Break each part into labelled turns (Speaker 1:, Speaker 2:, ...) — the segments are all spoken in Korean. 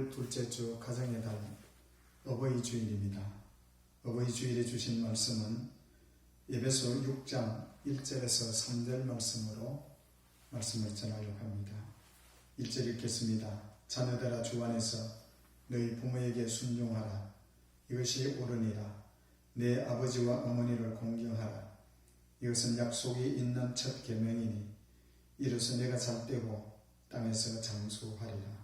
Speaker 1: 3월 둘째 주 가정의 달 어버이 주일입니다. 어버이 주일에 주신 말씀은 에베소 6장 1절에서 3절 말씀으로 말씀을 전하려고 합니다. 1절 읽겠습니다. 자녀들아 주 안에서 너희 부모에게 순종하라. 이것이 옳으니라. 내 아버지와 어머니를 공경하라. 이것은 약속이 있는 첫 계명이니 이로써 내가 잘되고 땅에서 장수하리라.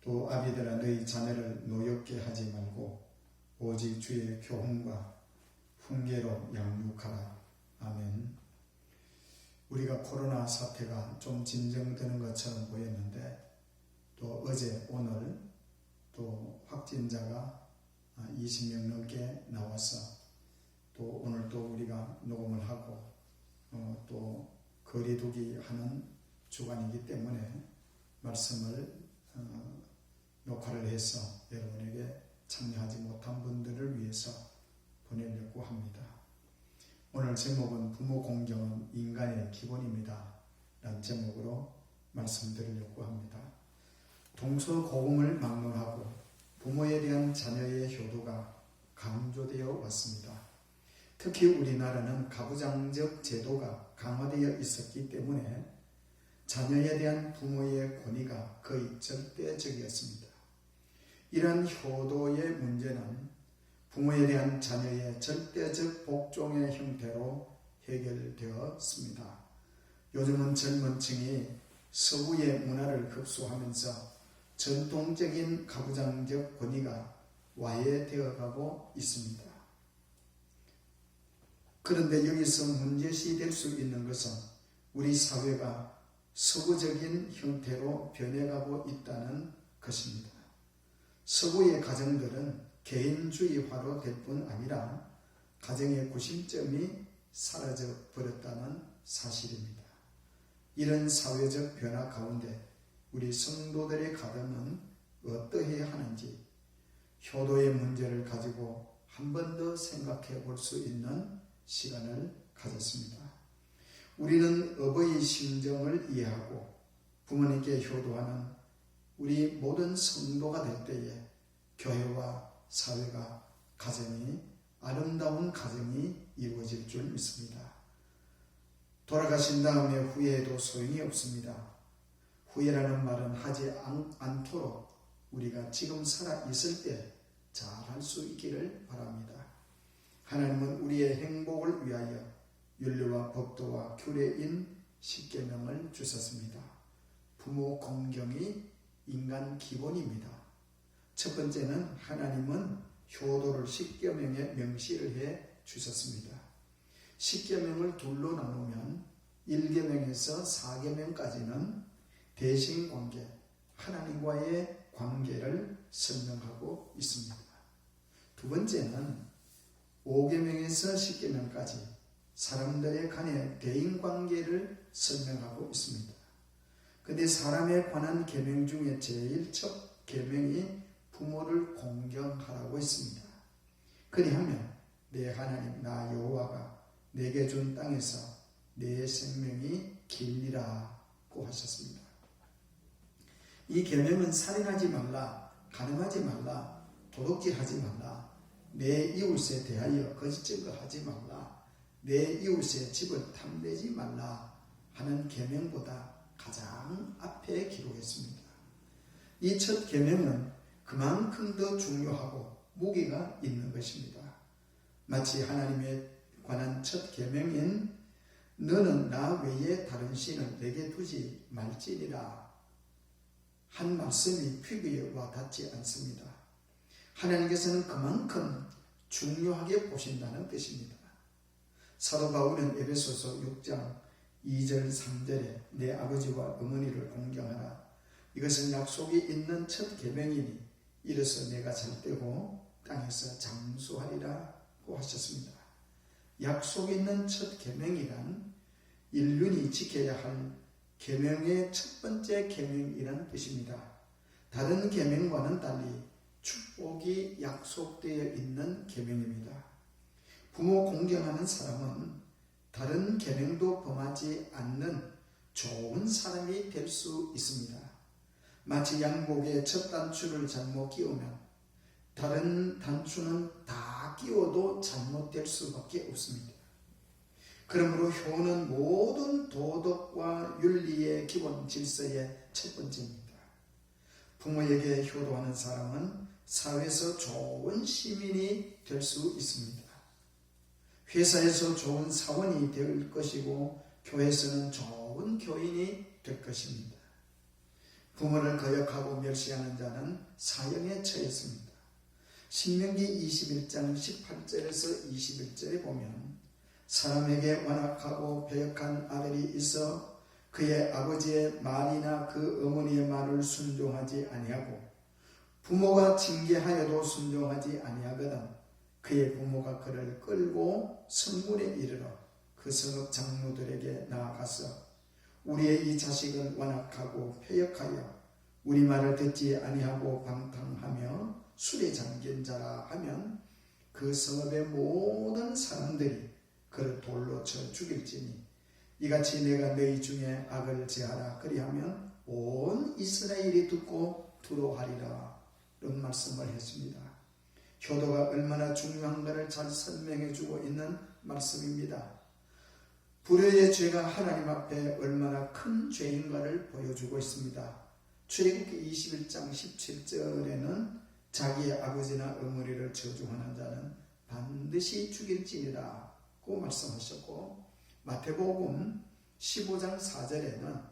Speaker 1: 또 아비들아 너희 자녀를 노엽게 하지 말고 오직 주의 교훈과 훈계로 양육하라. 아멘. 우리가 코로나 사태가 좀 진정되는 것처럼 보였는데 또 어제 오늘 또 확진자가 20명 넘게 나와서 또 오늘 또 우리가 녹음을 하고 또 거리두기 하는 주간이기 때문에 말씀을 녹화를 해서 여러분에게 참여하지 못한 분들을 위해서 보내려고 합니다. 오늘 제목은 부모 공경은 인간의 기본입니다 라는 제목으로 말씀드리려고 합니다. 동서고금을 막론하고 부모에 대한 자녀의 효도가 강조되어 왔습니다. 특히 우리나라는 가부장적 제도가 강화되어 있었기 때문에 자녀에 대한 부모의 권위가 거의 절대적이었습니다. 이러한 효도의 문제는 부모에 대한 자녀의 절대적 복종의 형태로 해결되었습니다. 요즘은 젊은 층이 서구의 문화를 흡수하면서 전통적인 가부장적 권위가 와해되어 가고 있습니다. 그런데 여기서 문제시 될 수 있는 것은 우리 사회가 서구적인 형태로 변해가고 있다는 것입니다. 서구의 가정들은 개인주의화로 될 뿐 아니라 가정의 구심점이 사라져 버렸다는 사실입니다. 이런 사회적 변화 가운데 우리 성도들의 가정은 어떠해야 하는지 효도의 문제를 가지고 한 번 더 생각해 볼 수 있는 시간을 가졌습니다. 우리는 어버이 심정을 이해하고 부모님께 효도하는 우리 모든 성도가 될 때에 교회와 사회가 가정이 아름다운 가정이 이루어질 줄 믿습니다. 돌아가신 다음에 후회해도 소용이 없습니다. 후회라는 말은 하지 않도록 우리가 지금 살아 있을 때 잘할 수 있기를 바랍니다. 하나님은 우리의 행복을 위하여 윤리와 법도와 규례인 십계명을 주셨습니다. 부모 공경이 인간 기본입니다. 첫 번째는 하나님은 효도를 십계명에 명시를 해 주셨습니다. 십계명을 둘로 나누면 1계명에서 4계명까지는 대신관계, 하나님과의 관계를 설명하고 있습니다. 두 번째는 5계명에서 10계명까지 사람들의 간의 대인관계를 설명하고 있습니다. 그런데 사람에 관한 계명 중에 제일 첫 계명이 부모를 공경하라고 했습니다. 그리하면 내 하나님 나 여호와가 내게 준 땅에서 내 생명이 길리라고 하셨습니다. 이 계명은 살인하지 말라, 간음하지 말라, 도둑질하지 말라, 내 이웃에 대하여 거짓 증거하지 말라, 내 이웃의 집을 탐내지 말라 하는 계명보다 가장 앞에 기록했습니다. 이 첫 계명은 그만큼 더 중요하고 무게가 있는 것입니다. 마치 하나님에 관한 첫 계명인 너는 나 외에 다른 신을 내게 두지 말지니라 한 말씀이 귀에 와 닿지 않습니다. 하나님께서는 그만큼 중요하게 보신다는 뜻입니다. 사도 바울은 에베소서 6장 2절 3절에 내 아버지와 어머니를 공경하라. 이것은 약속이 있는 첫 계명이니 이로써 내가 잘되고 땅에서 장수하리라고 하셨습니다. 약속 있는 첫 계명이란 인륜이 지켜야 할 계명의 첫 번째 계명이라는 뜻입니다. 다른 계명과는 달리 축복이 약속되어 있는 계명입니다. 부모 공경하는 사람은 다른 계명도 범하지 않는 좋은 사람이 될 수 있습니다. 마치 양복에 첫 단추를 잘못 끼우면 다른 단추는 다 끼워도 잘못될 수밖에 없습니다. 그러므로 효는 모든 도덕과 윤리의 기본 질서의 첫 번째입니다. 부모에게 효도하는 사람은 사회에서 좋은 시민이 될 수 있습니다. 회사에서 좋은 사원이 될 것이고 교회에서는 좋은 교인이 될 것입니다. 부모를 거역하고 멸시하는 자는 사형에 처했습니다. 신명기 21장 18절에서 21절에 보면 사람에게 완악하고 배역한 아들이 있어 그의 아버지의 말이나 그 어머니의 말을 순종하지 아니하고 부모가 징계하여도 순종하지 아니하거든 그의 부모가 그를 끌고 성문에 이르러 그 성읍 장로들에게 나아가서 우리의 이 자식은 완악하고 패역하여 우리 말을 듣지 아니하고 방탕하며 술에 잠긴 자라 하면 그 성읍의 모든 사람들이 그를 돌로 쳐 죽일지니 이같이 내가 너희 중에 악을 제하라 그리하면 온 이스라엘이 듣고 두려워하리라 이런 말씀을 했습니다. 효도가 얼마나 중요한가를 잘 설명해 주고 있는 말씀입니다. 불효의 죄가 하나님 앞에 얼마나 큰 죄인가를 보여주고 있습니다. 출애굽기 21장 17절에는 자기의 아버지나 어머니를 저주하는 자는 반드시 죽일지니라고 말씀하셨고 마태복음 15장 4절에는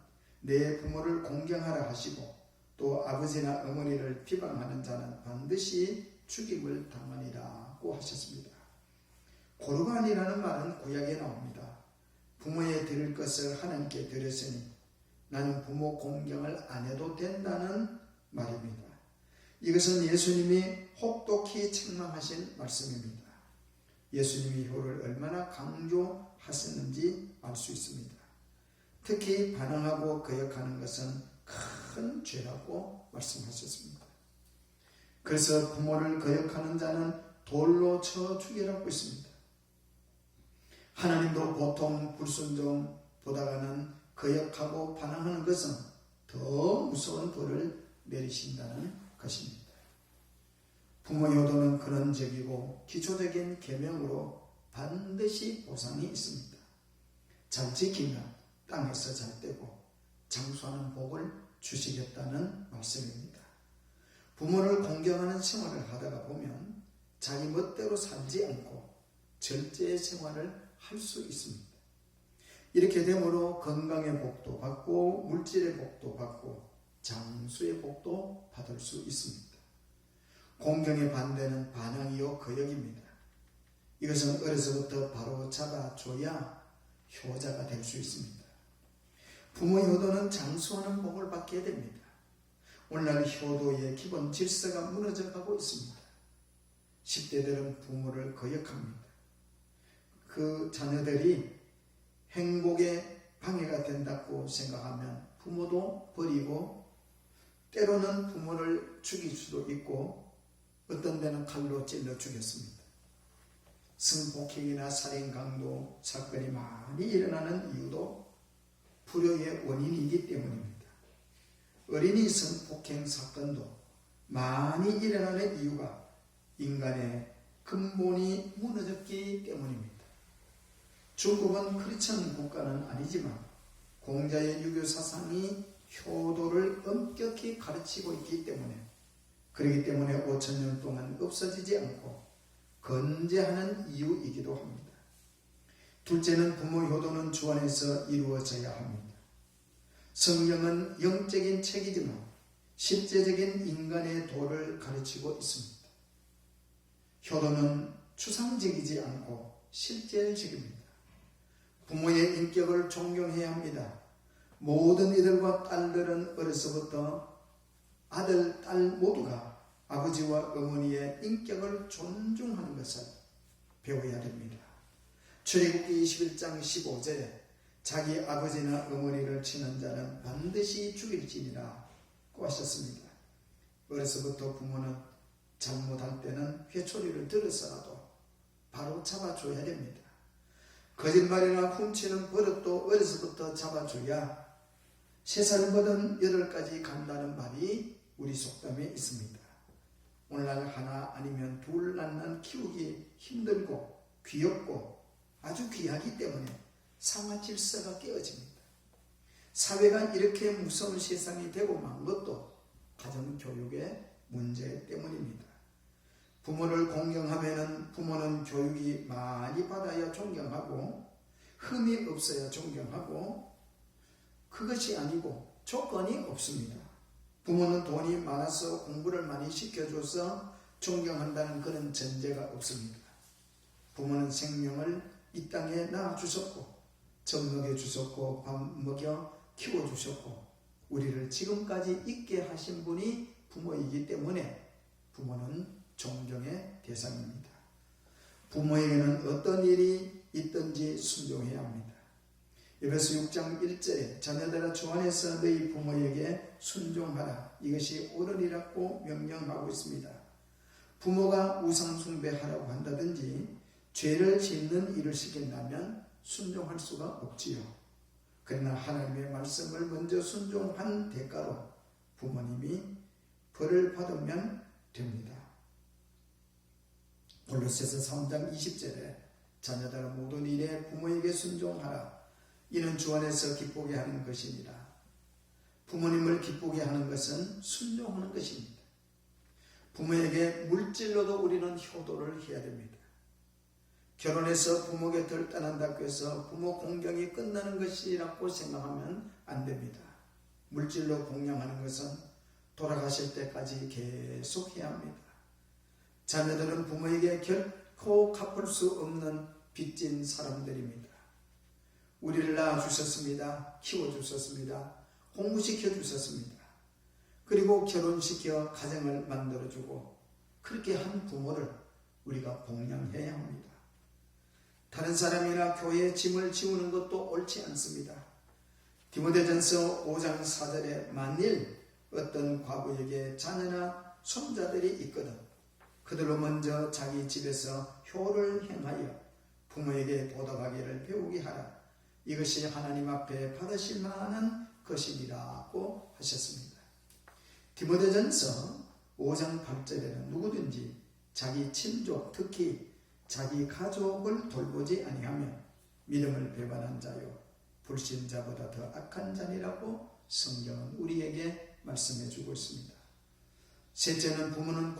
Speaker 1: 내 부모를 공경하라 하시고 또 아버지나 어머니를 비방하는 자는 반드시 죽임을 당하니라고 하셨습니다. 고르반이라는 말은 구약에 나옵니다. 부모에 드릴 것을 하나님께 드렸으니 나는 부모 공경을 안 해도 된다는 말입니다. 이것은 예수님이 혹독히 책망하신 말씀입니다. 예수님이 효를 얼마나 강조하셨는지 알 수 있습니다. 특히 반항하고 거역하는 것은 큰 죄라고 말씀하셨습니다. 그래서 부모를 거역하는 자는 돌로 쳐 죽이라고 했습니다. 하나님도 보통 불순종보다는 거역하고 반항하는 것은 더 무서운 벌을 내리신다는 것입니다. 부모 효도는 근원적이고 기초적인 계명으로 반드시 보상이 있습니다. 잘 지키면 땅에서 잘 되고 장수하는 복을 주시겠다는 말씀입니다. 부모를 공경하는 생활을 하다가 보면 자기 멋대로 살지 않고 절제의 생활을 할 수 있습니다. 이렇게 되므로 건강의 복도 받고 물질의 복도 받고 장수의 복도 받을 수 있습니다. 공경의 반대는 반항이요 거역입니다. 이것은 어려서부터 바로 잡아줘야 효자가 될 수 있습니다. 부모 효도는 장수하는 복을 받게 됩니다. 오늘날 효도의 기본 질서가 무너져가고 있습니다. 10대들은 부모를 거역합니다. 그 자녀들이 행복에 방해가 된다고 생각하면 부모도 버리고 때로는 부모를 죽일 수도 있고 어떤 데는 칼로 찔러 죽였습니다. 성폭행이나 살인 강도 사건이 많이 일어나는 이유도 불효의 원인이기 때문입니다. 어린이 성폭행 사건도 많이 일어나는 이유가 인간의 근본이 무너졌기 때문입니다. 중국은 크리스천 국가는 아니지만 공자의 유교 사상이 효도를 엄격히 가르치고 있기 때문에 그렇기 때문에 5,000년 동안 없어지지 않고 건재하는 이유이기도 합니다. 둘째는 부모 효도는 주 안에서 이루어져야 합니다. 성경은 영적인 책이지만 실제적인 인간의 도를 가르치고 있습니다. 효도는 추상적이지 않고 실제적입니다. 부모의 인격을 존경해야 합니다. 모든 이들과 딸들은 어려서부터 아들, 딸 모두가 아버지와 어머니의 인격을 존중하는 것을 배워야 됩니다. 출애굽기 21장 15절에 자기 아버지나 어머니를 치는 자는 반드시 죽일지니라고 하셨습니다. 어려서부터 부모는 잘못할 때는 회초리를 들어서라도 바로 잡아줘야 됩니다. 거짓말이나 훔치는 버릇도 어려서부터 잡아줘야 3살보단 8까지 간다는 말이 우리 속담에 있습니다. 오늘날 하나 아니면 둘 낳는 키우기 힘들고 귀엽고 아주 귀하기 때문에 상하 질서가 깨어집니다. 사회가 이렇게 무서운 세상이 되고 만 것도 가정교육의 문제 때문입니다. 부모를 공경하면 부모는 교육이 많이 받아야 존경하고 흠이 없어야 존경하고 그것이 아니고 조건이 없습니다. 부모는 돈이 많아서 공부를 많이 시켜줘서 존경한다는 그런 전제가 없습니다. 부모는 생명을 이 땅에 낳아주셨고 젖 먹여주셨고 밥 먹여 키워주셨고 우리를 지금까지 있게 하신 분이 부모이기 때문에 부모는 존경의 대상입니다. 부모에게는 어떤 일이 있든지 순종해야 합니다. 에베소 6장 1절에 자녀들아 주 안에서 너희 부모에게 순종하라. 이것이 옳으리라고 명령하고 있습니다. 부모가 우상숭배하라고 한다든지 죄를 짓는 일을 시킨다면 순종할 수가 없지요. 그러나 하나님의 말씀을 먼저 순종한 대가로 부모님이 벌을 받으면 됩니다. 골로새서 3장 20절에 자녀들아 모든 일에 부모에게 순종하라. 이는 주 안에서 기쁘게 하는 것입니다. 부모님을 기쁘게 하는 것은 순종하는 것입니다. 부모에게 물질로도 우리는 효도를 해야 됩니다. 결혼해서 부모 곁을 떠난다고 해서 부모 공경이 끝나는 것이라고 생각하면 안 됩니다. 물질로 공경하는 것은 돌아가실 때까지 계속 해야 합니다. 자녀들은 부모에게 결코 갚을 수 없는 빚진 사람들입니다. 우리를 낳아주셨습니다. 키워주셨습니다. 공부시켜주셨습니다. 그리고 결혼시켜 가정을 만들어주고 그렇게 한 부모를 우리가 봉양해야 합니다. 다른 사람이나 교회에 짐을 지우는 것도 옳지 않습니다. 디모데전서 5장 4절에 만일 어떤 과부에게 자녀나 손자들이 있거든 그들로 먼저 자기 집에서 효를 행하여 부모에게 보답하기를 배우게 하라. 이것이 하나님 앞에 받으실 만한 것이니라고 하셨습니다. 디모데전서 5장 8절에는 누구든지 자기 친족 특히 자기 가족을 돌보지 아니하며 믿음을 배반한 자요 불신자보다 더 악한 자니라고 성경은 우리에게 말씀해 주고 있습니다. 셋째는 부모는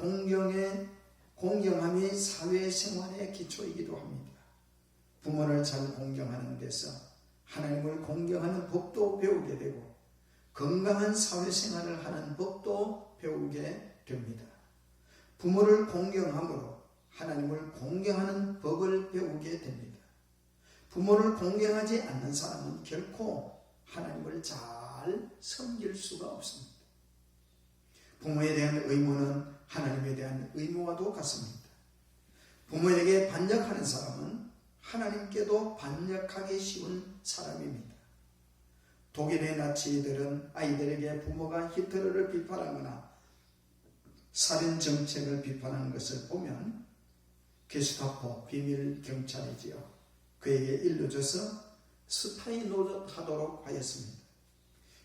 Speaker 1: 공경함이 사회생활의 기초이기도 합니다. 부모를 잘 공경하는 데서 하나님을 공경하는 법도 배우게 되고 건강한 사회생활을 하는 법도 배우게 됩니다. 부모를 공경함으로 하나님을 공경하는 법을 배우게 됩니다. 부모를 공경하지 않는 사람은 결코 하나님을 잘 섬길 수가 없습니다. 부모에 대한 의무는 하나님에 대한 의무와도 같습니다. 부모에게 반역하는 사람은 하나님께도 반역하기 쉬운 사람입니다. 독일의 나치들은 아이들에게 부모가 히틀러를 비판하거나 살인 정책을 비판하는 것을 보면 게스타포 비밀 경찰이지요. 그에게 일러줘서 스파이 노릇하도록 하였습니다.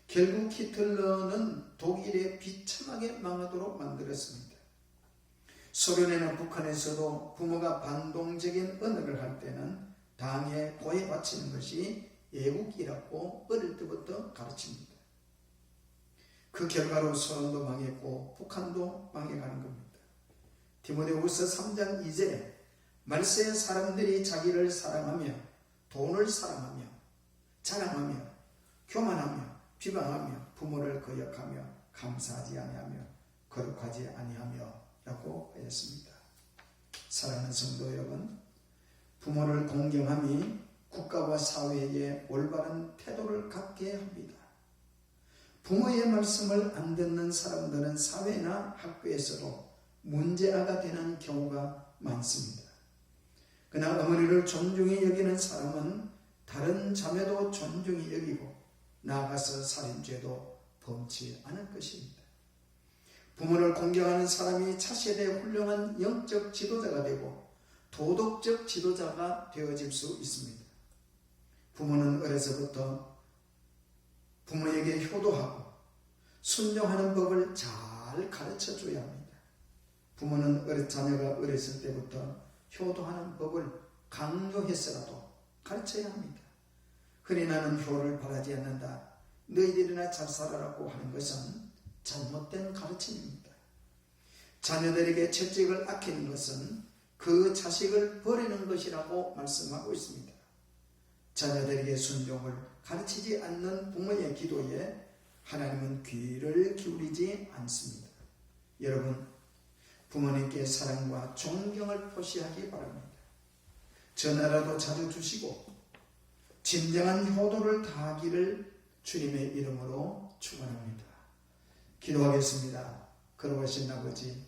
Speaker 1: 결국 히틀러는 독일에 비참하게 망하도록 만들었습니다. 소련이나 북한에서도 부모가 반동적인 언어를 할 때는 당에 고해 바치는 것이 애국이라고 어릴 때부터 가르칩니다. 그 결과로 소련도 망했고 북한도 망해가는 겁니다. 디모데후서 3장 2절에 말세의 사람들이 자기를 사랑하며 돈을 사랑하며 자랑하며 교만하며 비방하며 부모를 거역하며 감사하지 아니하며 거룩하지 아니하며 라고 하였습니다. 사랑하는 성도 여러분, 부모를 공경함이 국가와 사회에 올바른 태도를 갖게 합니다. 부모의 말씀을 안 듣는 사람들은 사회나 학교에서도 문제아가 되는 경우가 많습니다. 그러나 어머니를 존중히 여기는 사람은 다른 자매도 존중히 여기고 나아가서 살인죄도 범치 않을 것입니다. 부모를 공경하는 사람이 차세대 훌륭한 영적 지도자가 되고 도덕적 지도자가 되어질 수 있습니다. 부모는 어려서부터 부모에게 효도하고 순종하는 법을 잘 가르쳐 줘야 합니다. 부모는 자녀가 어렸을 때부터 효도하는 법을 강조해서라도 가르쳐야 합니다. 흔히 나는 효를 바라지 않는다, 너희들이나 잘 살아라고 하는 것은 잘못된 가르침입니다. 자녀들에게 채찍을 아끼는 것은 그 자식을 버리는 것이라고 말씀하고 있습니다. 자녀들에게 순종을 가르치지 않는 부모의 기도에 하나님은 귀를 기울이지 않습니다. 여러분, 부모님께 사랑과 존경을 표시하기 바랍니다. 전화라도 자주 주시고 진정한 효도를 다하기를 주님의 이름으로 축원합니다. 기도하겠습니다. 거룩하신 아버지,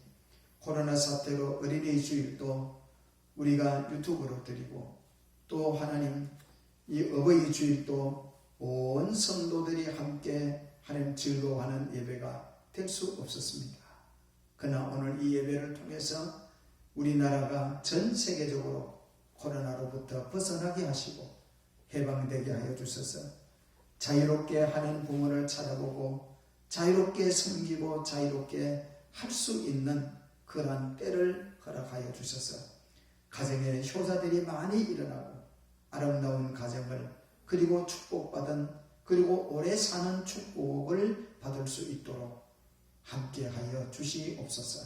Speaker 1: 코로나 사태로 어린이 주일도 우리가 유튜브로 드리고 또 하나님 이 어버이 주일도 온 성도들이 함께 하나님 즐거워하는 예배가 될 수 없었습니다. 그러나 오늘 이 예배를 통해서 우리나라가 전 세계적으로 코로나로부터 벗어나게 하시고 해방되게 하여 주셔서 자유롭게 하나님 부모를 찾아보고 자유롭게 섬기고 자유롭게 할 수 있는 그러한 때를 허락하여 주셔서 가정에 효자들이 많이 일어나고 아름다운 가정을 그리고 축복받은 그리고 오래 사는 축복을 받을 수 있도록 함께하여 주시옵소서.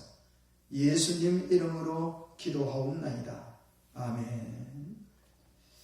Speaker 1: 예수님 이름으로 기도하옵나이다. 아멘.